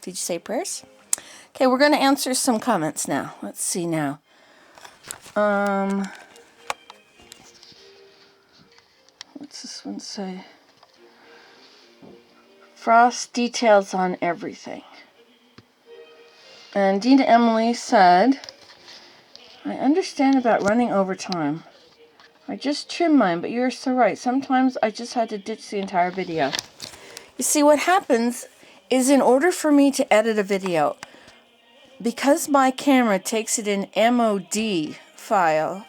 Did you say prayers? Okay, we're going to answer some comments now. Let's see now. What's this one say? Frost details on everything. And Dina Emily said, I understand about running overtime. I just trimmed mine, but you're so right. Sometimes I just had to ditch the entire video. You see, what happens is in order for me to edit a video, because my camera takes it in MOD file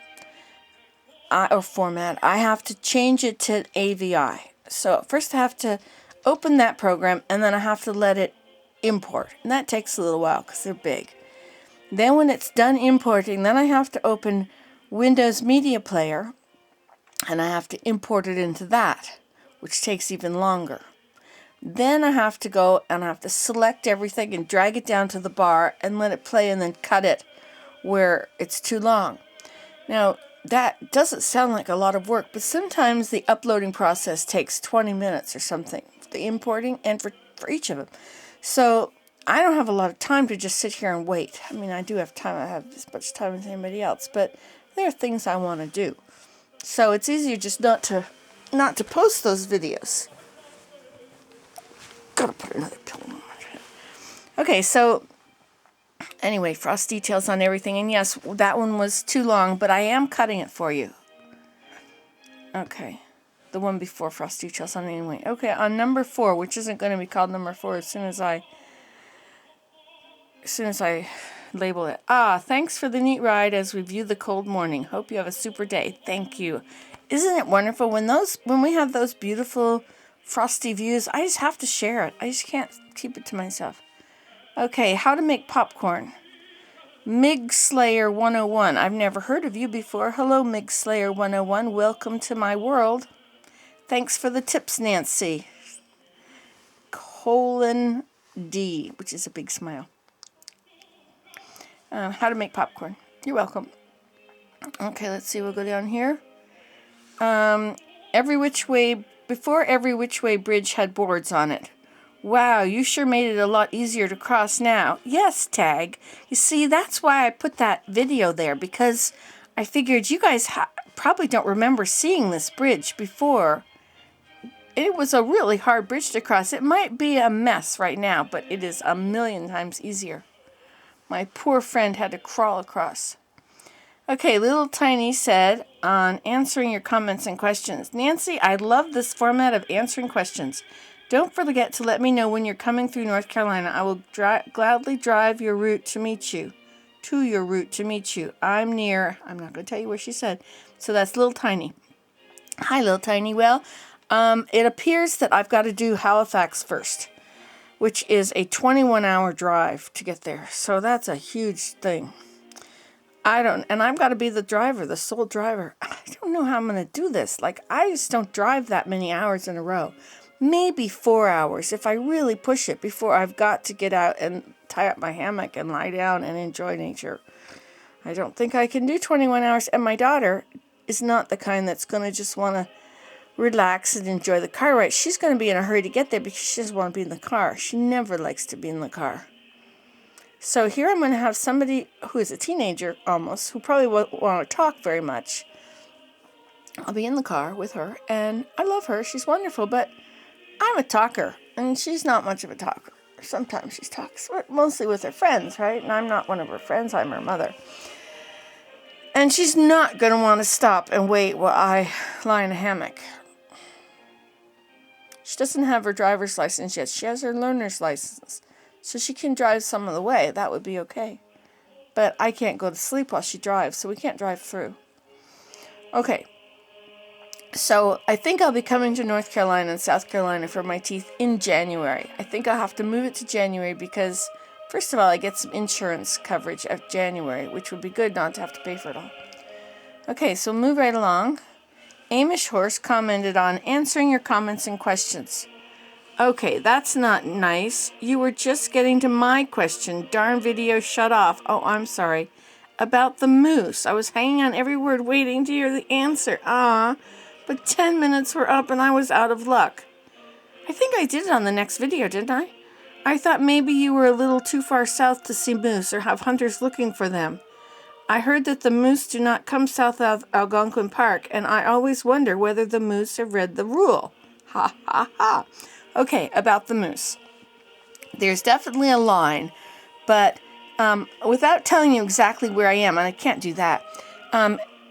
or format, I have to change it to AVI. So first I have to open that program, and then I have to let it import. And that takes a little while because they're big. Then when it's done importing, then I have to open Windows Media Player, and I have to import it into that, which takes even longer. Then I have to go and I have to select everything and drag it down to the bar and let it play and then cut it where it's too long. Now, that doesn't sound like a lot of work, but sometimes the uploading process takes 20 minutes or something, the importing and for each of them. So I don't have a lot of time to just sit here and wait. I mean, I do have time. I have as much time as anybody else, but there are things I want to do. So it's easier just not to post those videos. Gotta put another pillow on my head. Okay, so anyway, Frost details on everything. And yes, that one was too long, but I am cutting it for you. Okay. The one before Frost details on anyway. Okay, on number 4, which isn't going to be called number 4 as soon as I label it. Thanks for the neat ride as we view the cold morning. Hope you have a super day. Thank you. Isn't it wonderful when we have those beautiful frosty views? I just have to share it. I just can't keep it to myself. Okay, how to make popcorn. Mig Slayer 101. I've never heard of you before. Hello, Mig Slayer 101. Welcome to my world. Thanks for the tips, Nancy. Colon D, which is a big smile. How to make popcorn. You're welcome. Okay, let's see. We'll go down here. Before Every Which Way Bridge had boards on it. Wow, you sure made it a lot easier to cross now. Yes, Tag. You see, that's why I put that video there, because I figured you guys probably don't remember seeing this bridge before. It was a really hard bridge to cross. It might be a mess right now, but it is a million times easier. My poor friend had to crawl across. Okay, Little Tiny said, on answering your comments and questions. Nancy, I love this format of answering questions. Don't forget to let me know when you're coming through North Carolina. I will gladly drive your route to meet you. I'm near. I'm not going to tell you where she said. So that's Little Tiny. Hi, Little Tiny. Well, it appears that I've got to do Halifax first, which is a 21-hour drive to get there. So that's a huge thing. And I've got to be the driver, the sole driver. I don't know how I'm going to do this. Like, I just don't drive that many hours in a row. Maybe 4 hours if I really push it before I've got to get out and tie up my hammock and lie down and enjoy nature. I don't think I can do 21 hours. And my daughter is not the kind that's going to just want to relax and enjoy the car ride. She's going to be in a hurry to get there because she doesn't want to be in the car. She never likes to be in the car. So here I'm going to have somebody who is a teenager almost, who probably won't want to talk very much. I'll be in the car with her, and I love her. She's wonderful, but I'm a talker, and she's not much of a talker. Sometimes she talks, mostly with her friends, right? And I'm not one of her friends. I'm her mother. And she's not going to want to stop and wait while I lie in a hammock. She doesn't have her driver's license yet. She has her learner's license. So she can drive some of the way. That would be okay. But I can't go to sleep while she drives, so we can't drive through. Okay. So I think I'll be coming to North Carolina and South Carolina for my teeth in January. I think I'll have to move it to January because, first of all, I get some insurance coverage of January, which would be good not to have to pay for it all. Okay, so move right along. Amish Horse commented on answering your comments and questions. Okay, that's not nice. You were just getting to my question. Darn video shut off. Oh, I'm sorry. About the moose. I was hanging on every word waiting to hear the answer. But 10 minutes were up and I was out of luck. I think I did it on the next video, didn't I? I thought maybe you were a little too far south to see moose or have hunters looking for them. I heard that the moose do not come south of Algonquin Park, and I always wonder whether the moose have read the rule. Ha ha ha. Okay, about the moose. There's definitely a line, but without telling you exactly where I am, and I can't do that,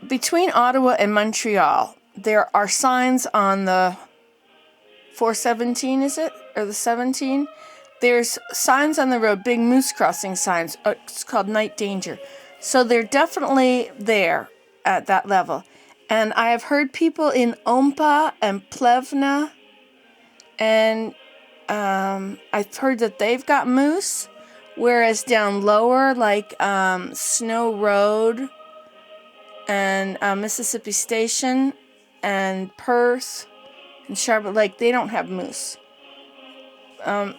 between Ottawa and Montreal, there are signs on the 417, is it? Or the 17? There's signs on the road, big moose crossing signs. It's called Night Danger. So they're definitely there at that level. And I have heard people in Ompa and Plevna, and I've heard that they've got moose, whereas down lower, like Snow Road and Mississippi Station and Perth and Charlotte Lake, they don't have moose.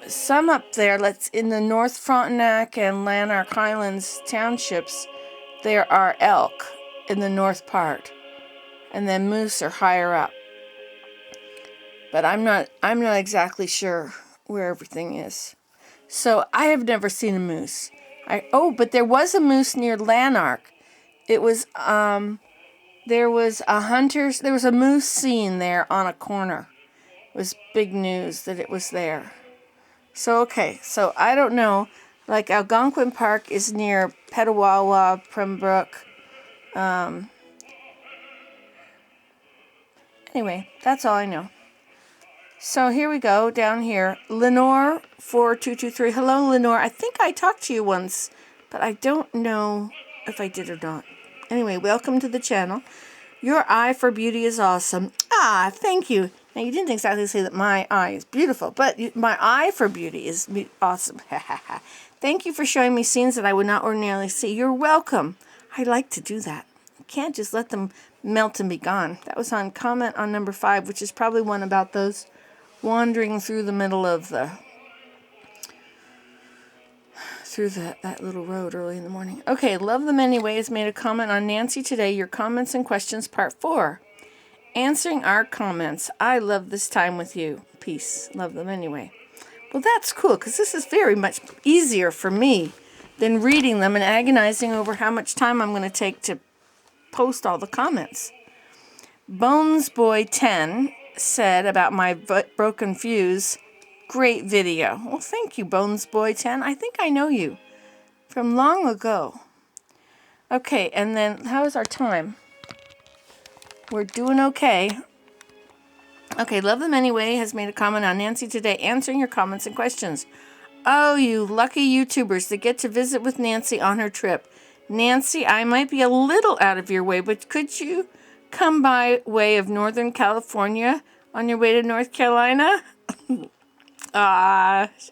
Some up there, let's in the North Frontenac and Lanark Highlands townships, there are elk in the north part, and then moose are higher up. But I'm not exactly sure where everything is. So I have never seen a moose. But there was a moose near Lanark. It was there was a moose seen there on a corner. It was big news that it was there. So okay, so I don't know. Like Algonquin Park is near Petawawa, Pembroke. Anyway, that's all I know. So here we go, down here. Lenore 4223. Hello, Lenore. I think I talked to you once, but I don't know if I did or not. Anyway, welcome to the channel. Your eye for beauty is awesome. Ah, thank you. Now, you didn't exactly say that my eye is beautiful, but my eye for beauty is awesome. Thank you for showing me scenes that I would not ordinarily see. You're welcome. I like to do that. You can't just let them melt and be gone. That was on comment on number 5, which is probably one about those wandering through the middle of that little road early in the morning. Okay, Love Them Anyways made a comment on Nancy Today, your comments and questions, part 4. Answering our comments. I love this time with you. Peace. Love them anyway. Well, that's cool, because this is very much easier for me than reading them and agonizing over how much time I'm going to take to post all the comments. Bonesboy10 said about my broken fuse, great video. Well, thank you, Bonesboy10. I think I know you from long ago. Okay, and then how is our time? We're doing okay. Okay, Love Them Anyway has made a comment on Nancy Today, answering your comments and questions. Oh, you lucky YouTubers that get to visit with Nancy on her trip. Nancy, I might be a little out of your way, but could you come by way of Northern California on your way to North Carolina?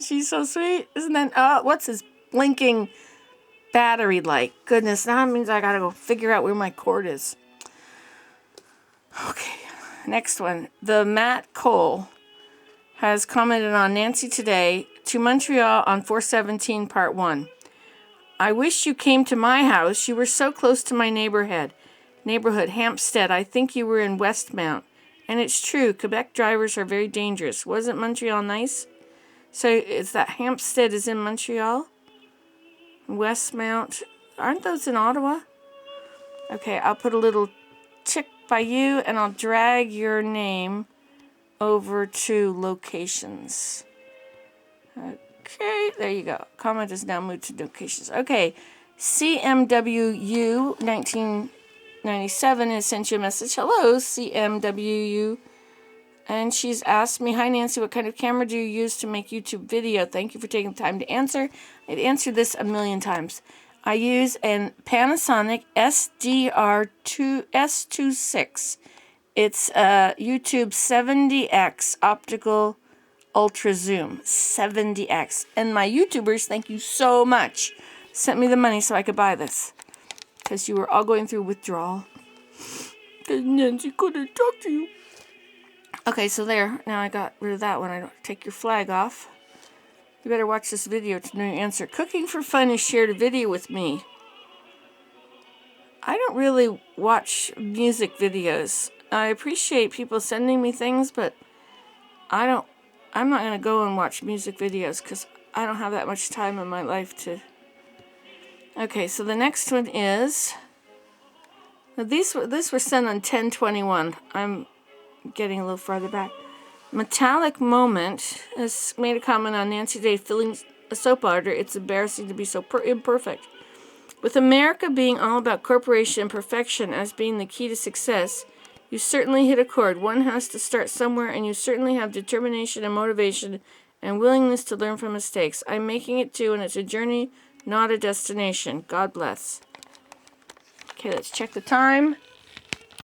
She's so sweet. Isn't that, what's his blinking battery like? Goodness, now it means I gotta go figure out where my cord is. Okay, next one. The Matt Cole has commented on Nancy Today, to Montreal on 417 part 1. I wish you came to my house. You were so close to my neighborhood, Hampstead. I think you were in Westmount. And it's true, Quebec drivers are very dangerous. Wasn't Montreal nice? So is that Hampstead is in Montreal? Westmount. Aren't those in Ottawa? Okay, I'll put a little tick by you, and I'll drag your name over to locations. Okay, there you go. Comment is now moved to locations. Okay, CMWU 1997 has sent you a message. Hello, CMWU. And she's asked me, hi Nancy, what kind of camera do you use to make YouTube video? Thank you for taking the time to answer. I've answered this a million times. I use a Panasonic SDR2S26. It's a YouTube 70X optical ultra zoom. 70X. And my YouTubers, thank you so much, sent me the money so I could buy this. Because you were all going through withdrawal. Because Nancy couldn't talk to you. Okay, so there. Now I got rid of that one. I don't take your flag off. You better watch this video to know your answer. Cooking for Fun has shared a video with me. I don't really watch music videos. I appreciate people sending me things, but I'm not going to go and watch music videos because I don't have that much time in my life to... Okay, so the next one is... Now this were sent on 10/21. I'm getting a little farther back. Metallic Moment has made a comment on Nancy Day filling a soap opera. It's embarrassing to be so imperfect. With America being all about corporation and perfection as being the key to success, you certainly hit a chord. One has to start somewhere, and you certainly have determination and motivation and willingness to learn from mistakes. I'm making it too, and it's a journey, not a destination. God bless. Okay, let's check the time.